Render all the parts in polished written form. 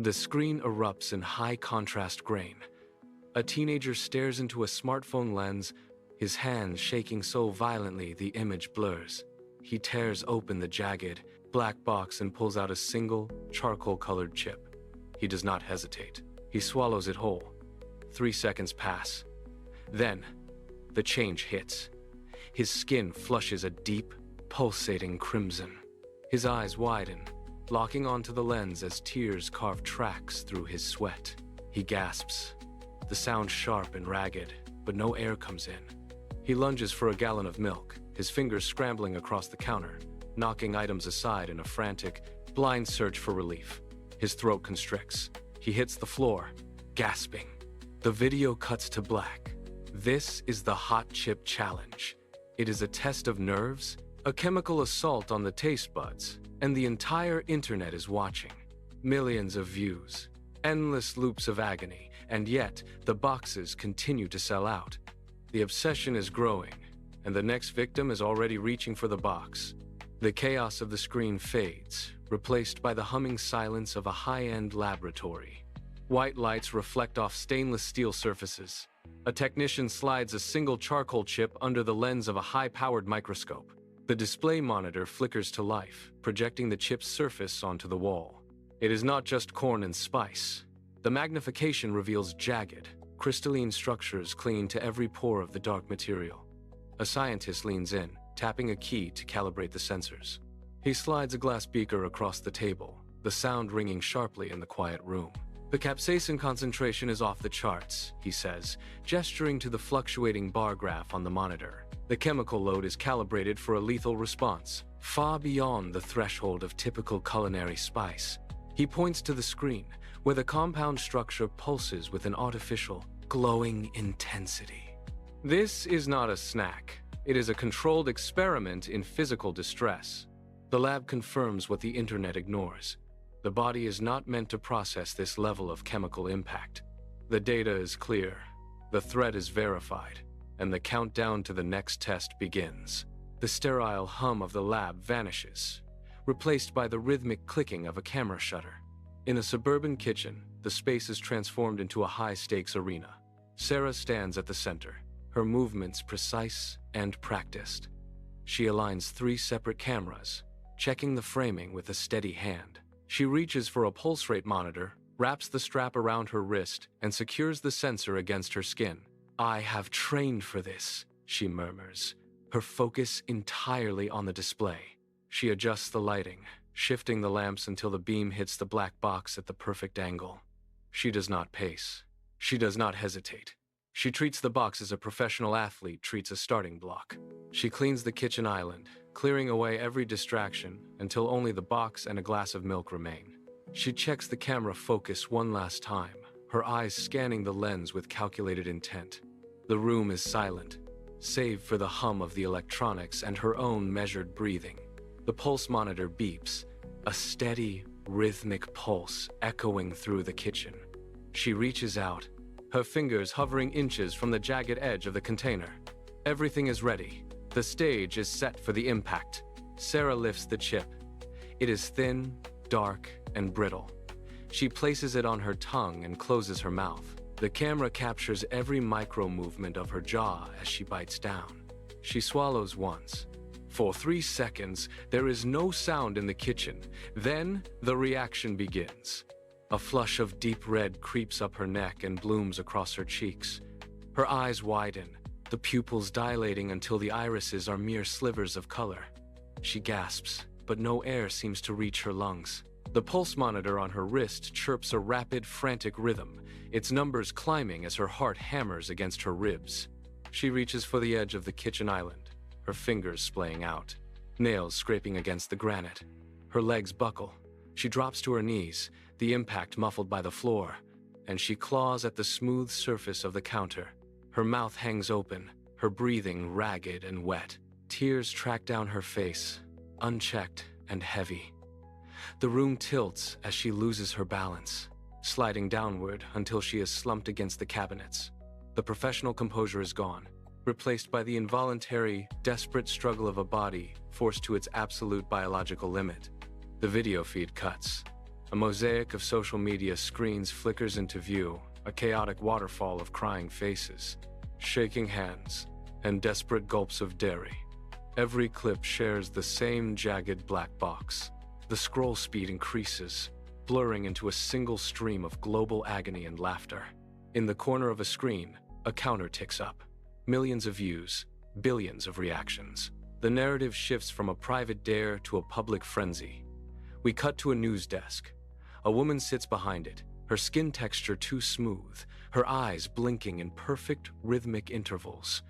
The screen erupts in high-contrast grain. A teenager stares into a smartphone lens, his hands shaking so violently the image blurs. He tears open the jagged, black box and pulls out a single, charcoal-colored chip. He does not hesitate. He swallows it whole. 3 seconds pass. Then, the change hits. His skin flushes a deep, pulsating crimson. His eyes widen, locking onto the lens as tears carve tracks through his sweat. He gasps. The sound sharp and ragged, but no air comes in. He lunges for a gallon of milk, his fingers scrambling across the counter, knocking items aside in a frantic, blind search for relief. His throat constricts. He hits the floor, gasping. The video cuts to black. This is the Hot Chip Challenge. It is a test of nerves, a chemical assault on the taste buds, and the entire internet is watching. Millions of views, endless loops of agony, and yet the boxes continue to sell out. The obsession is growing, and the next victim is already reaching for the box. The chaos of the screen fades, replaced by the humming silence of a high-end laboratory. White lights reflect off stainless steel surfaces. A technician slides a single charcoal chip under the lens of a high-powered microscope. The display monitor flickers to life, projecting the chip's surface onto the wall. It is not just corn and spice. The magnification reveals jagged, crystalline structures clinging to every pore of the dark material. A scientist leans in, tapping a key to calibrate the sensors. He slides a glass beaker across the table, the sound ringing sharply in the quiet room. The capsaicin concentration is off the charts, he says, gesturing to the fluctuating bar graph on the monitor. The chemical load is calibrated for a lethal response, far beyond the threshold of typical culinary spice. He points to the screen, where the compound structure pulses with an artificial, glowing intensity. This is not a snack. It is a controlled experiment in physical distress. The lab confirms what the internet ignores. The body is not meant to process this level of chemical impact. The data is clear, the threat is verified, and the countdown to the next test begins. The sterile hum of the lab vanishes, replaced by the rhythmic clicking of a camera shutter. In a suburban kitchen, the space is transformed into a high-stakes arena. Sarah stands at the center, her movements precise and practiced. She aligns 3 separate cameras, checking the framing with a steady hand. She reaches for a pulse rate monitor, wraps the strap around her wrist, and secures the sensor against her skin. "I have trained for this," she murmurs, her focus entirely on the display. She adjusts the lighting, shifting the lamps until the beam hits the black box at the perfect angle. She does not pace. She does not hesitate. She treats the box as a professional athlete treats a starting block. She cleans the kitchen island, clearing away every distraction until only the box and a glass of milk remain. She checks the camera focus one last time, her eyes scanning the lens with calculated intent. The room is silent, save for the hum of the electronics and her own measured breathing. The pulse monitor beeps, a steady, rhythmic pulse echoing through the kitchen. She reaches out, her fingers hovering inches from the jagged edge of the container. Everything is ready. The stage is set for the impact. Sarah lifts the chip. It is thin, dark, and brittle. She places it on her tongue and closes her mouth. The camera captures every micro-movement of her jaw as she bites down. She swallows once. For 3 seconds, there is no sound in the kitchen. Then, the reaction begins. A flush of deep red creeps up her neck and blooms across her cheeks. Her eyes widen, the pupils dilating until the irises are mere slivers of color. She gasps, but no air seems to reach her lungs. The pulse monitor on her wrist chirps a rapid, frantic rhythm, its numbers climbing as her heart hammers against her ribs. She reaches for the edge of the kitchen island, her fingers splaying out, nails scraping against the granite. Her legs buckle. She drops to her knees, the impact muffled by the floor, and she claws at the smooth surface of the counter. Her mouth hangs open, her breathing ragged and wet. Tears track down her face, unchecked and heavy. The room tilts as she loses her balance, sliding downward until she is slumped against the cabinets. The professional composure is gone, replaced by the involuntary, desperate struggle of a body forced to its absolute biological limit. The video feed cuts. A mosaic of social media screens flickers into view, a chaotic waterfall of crying faces, shaking hands, and desperate gulps of dairy. Every clip shares the same jagged black box. The scroll speed increases, blurring into a single stream of global agony and laughter. In the corner of a screen, a counter ticks up. Millions of views, billions of reactions. The narrative shifts from a private dare to a public frenzy. We cut to a news desk. A woman sits behind it, her skin texture too smooth, her eyes blinking in perfect rhythmic intervals.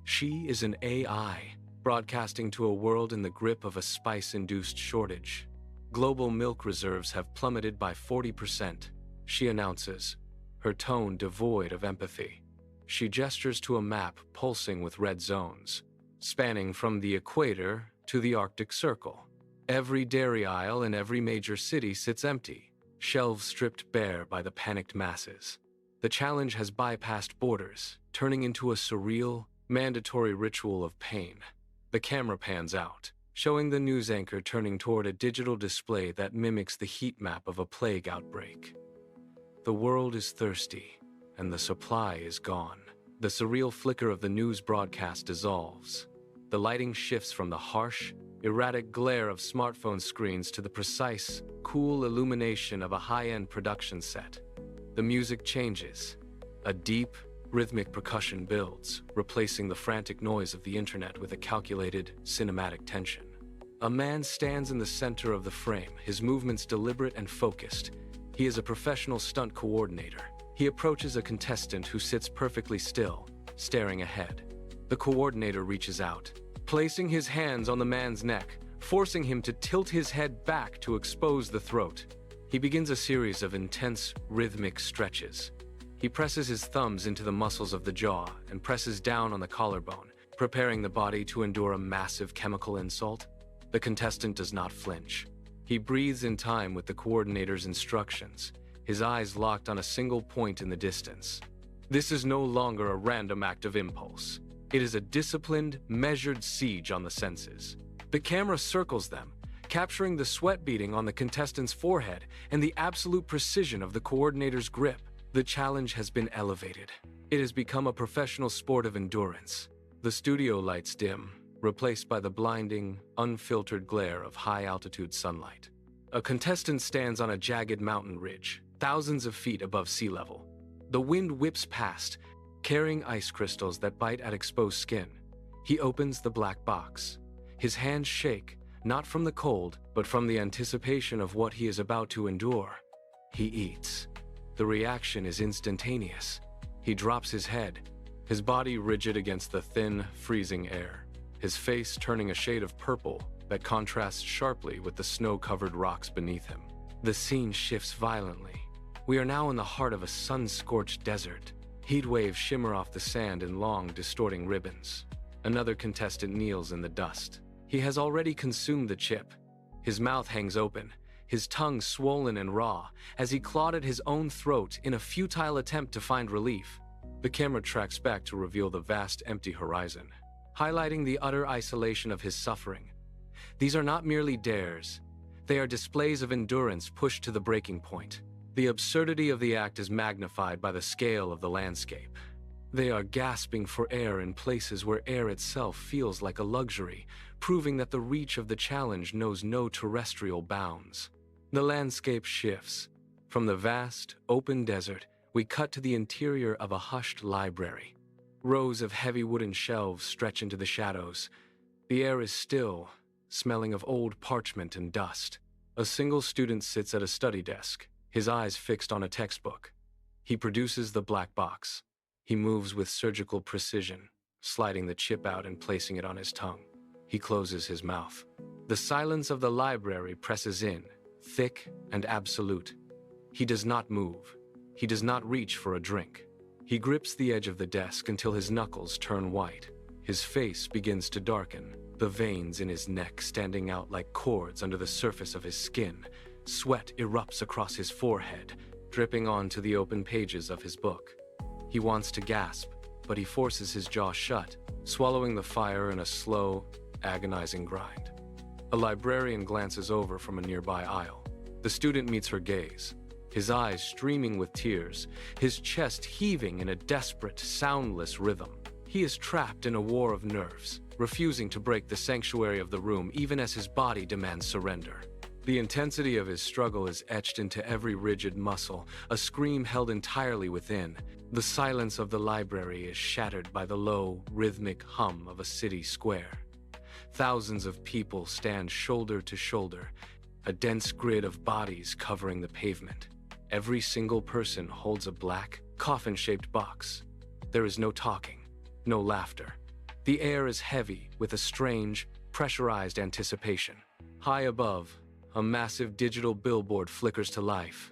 She is an AI, broadcasting to a world in the grip of a spice-induced shortage. Global milk reserves have plummeted by 40%, she announces, her tone devoid of empathy. She gestures to a map pulsing with red zones, spanning from the equator to the Arctic Circle. Every dairy aisle in every major city sits empty, shelves stripped bare by the panicked masses. The challenge has bypassed borders, turning into a surreal, mandatory ritual of pain. The camera pans out, showing the news anchor turning toward a digital display that mimics the heat map of a plague outbreak. The world is thirsty, and the supply is gone. The surreal flicker of the news broadcast dissolves. The lighting shifts from the harsh, erratic glare of smartphone screens to the precise, cool illumination of a high-end production set. The music changes. A deep, rhythmic percussion builds, replacing the frantic noise of the internet with a calculated, cinematic tension. A man stands in the center of the frame, his movements deliberate and focused. He is a professional stunt coordinator. He approaches a contestant who sits perfectly still, staring ahead. The coordinator reaches out, placing his hands on the man's neck, forcing him to tilt his head back to expose the throat. He begins a series of intense, rhythmic stretches. He presses his thumbs into the muscles of the jaw and presses down on the collarbone, preparing the body to endure a massive chemical insult. The contestant does not flinch. He breathes in time with the coordinator's instructions, his eyes locked on a single point in the distance. This is no longer a random act of impulse. It is a disciplined, measured siege on the senses. The camera circles them, capturing the sweat beading on the contestant's forehead and the absolute precision of the coordinator's grip. The challenge has been elevated. It has become a professional sport of endurance. The studio lights dim, replaced by the blinding, unfiltered glare of high-altitude sunlight. A contestant stands on a jagged mountain ridge, thousands of feet above sea level. The wind whips past, carrying ice crystals that bite at exposed skin. He opens the black box. His hands shake, not from the cold, but from the anticipation of what he is about to endure. He eats. The reaction is instantaneous. He drops his head, his body rigid against the thin, freezing air, his face turning a shade of purple that contrasts sharply with the snow-covered rocks beneath him. The scene shifts violently. We are now in the heart of a sun-scorched desert. Heat waves shimmer off the sand in long, distorting ribbons. Another contestant kneels in the dust. He has already consumed the chip. His mouth hangs open, his tongue swollen and raw, as he clawed at his own throat in a futile attempt to find relief. The camera tracks back to reveal the vast, empty horizon, highlighting the utter isolation of his suffering. These are not merely dares. They are displays of endurance pushed to the breaking point. The absurdity of the act is magnified by the scale of the landscape. They are gasping for air in places where air itself feels like a luxury, proving that the reach of the challenge knows no terrestrial bounds. The landscape shifts. From the vast, open desert, we cut to the interior of a hushed library. Rows of heavy wooden shelves stretch into the shadows. The air is still, smelling of old parchment and dust. A single student sits at a study desk, his eyes fixed on a textbook. He produces the black box. He moves with surgical precision, sliding the chip out and placing it on his tongue. He closes his mouth. The silence of the library presses in, thick and absolute. He does not move. He does not reach for a drink. He grips the edge of the desk until his knuckles turn white. His face begins to darken, the veins in his neck standing out like cords under the surface of his skin. Sweat erupts across his forehead, dripping onto the open pages of his book. He wants to gasp, but he forces his jaw shut, swallowing the fire in a slow, agonizing grind. A librarian glances over from a nearby aisle. The student meets her gaze, his eyes streaming with tears, his chest heaving in a desperate, soundless rhythm. He is trapped in a war of nerves, refusing to break the sanctuary of the room even as his body demands surrender. The intensity of his struggle is etched into every rigid muscle, a scream held entirely within. The silence of the library is shattered by the low, rhythmic hum of a city square. Thousands of people stand shoulder to shoulder, a dense grid of bodies covering the pavement. Every single person holds a black, coffin-shaped box. There is no talking, no laughter. The air is heavy with a strange, pressurized anticipation. High above, a massive digital billboard flickers to life.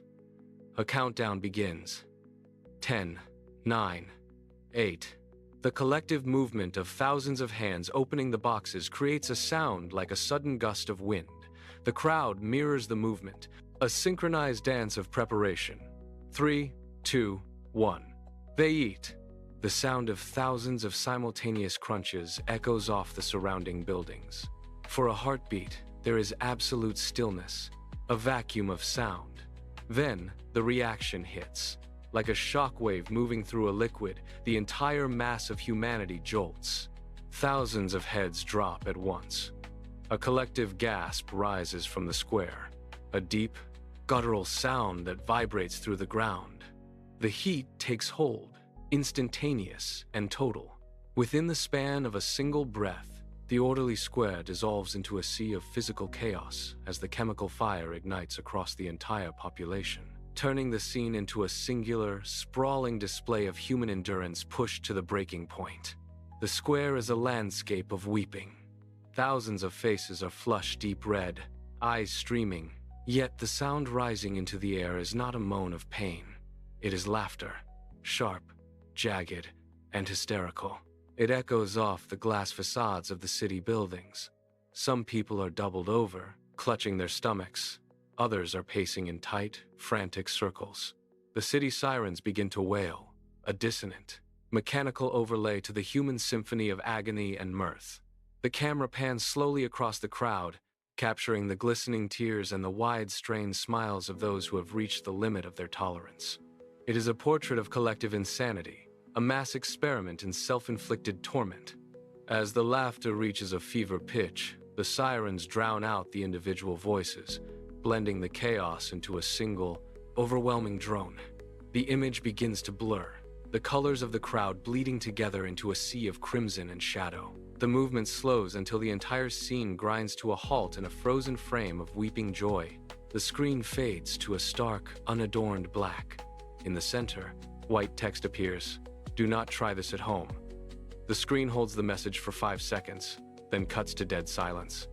A countdown begins. 10, 9, 8. The collective movement of thousands of hands opening the boxes creates a sound like a sudden gust of wind. The crowd mirrors the movement, a synchronized dance of preparation. 3, 2, 1. They eat. The sound of thousands of simultaneous crunches echoes off the surrounding buildings. For a heartbeat, there is absolute stillness, a vacuum of sound. Then, the reaction hits. Like a shockwave moving through a liquid, the entire mass of humanity jolts. Thousands of heads drop at once. A collective gasp rises from the square, a deep, guttural sound that vibrates through the ground. The heat takes hold, instantaneous and total. Within the span of a single breath, the orderly square dissolves into a sea of physical chaos as the chemical fire ignites across the entire population, turning the scene into a singular, sprawling display of human endurance pushed to the breaking point. The square is a landscape of weeping. Thousands of faces are flushed deep red, eyes streaming, yet the sound rising into the air is not a moan of pain. It is laughter, sharp, jagged, and hysterical. It echoes off the glass facades of the city buildings. Some people are doubled over, clutching their stomachs. Others are pacing in tight, frantic circles. The city sirens begin to wail, a dissonant, mechanical overlay to the human symphony of agony and mirth. The camera pans slowly across the crowd, capturing the glistening tears and the wide, strained smiles of those who have reached the limit of their tolerance. It is a portrait of collective insanity, a mass experiment in self-inflicted torment. As the laughter reaches a fever pitch, the sirens drown out the individual voices, blending the chaos into a single, overwhelming drone. The image begins to blur, the colors of the crowd bleeding together into a sea of crimson and shadow. The movement slows until the entire scene grinds to a halt in a frozen frame of weeping joy. The screen fades to a stark, unadorned black. In the center, white text appears. Do not try this at home. The screen holds the message for 5 seconds, then cuts to dead silence.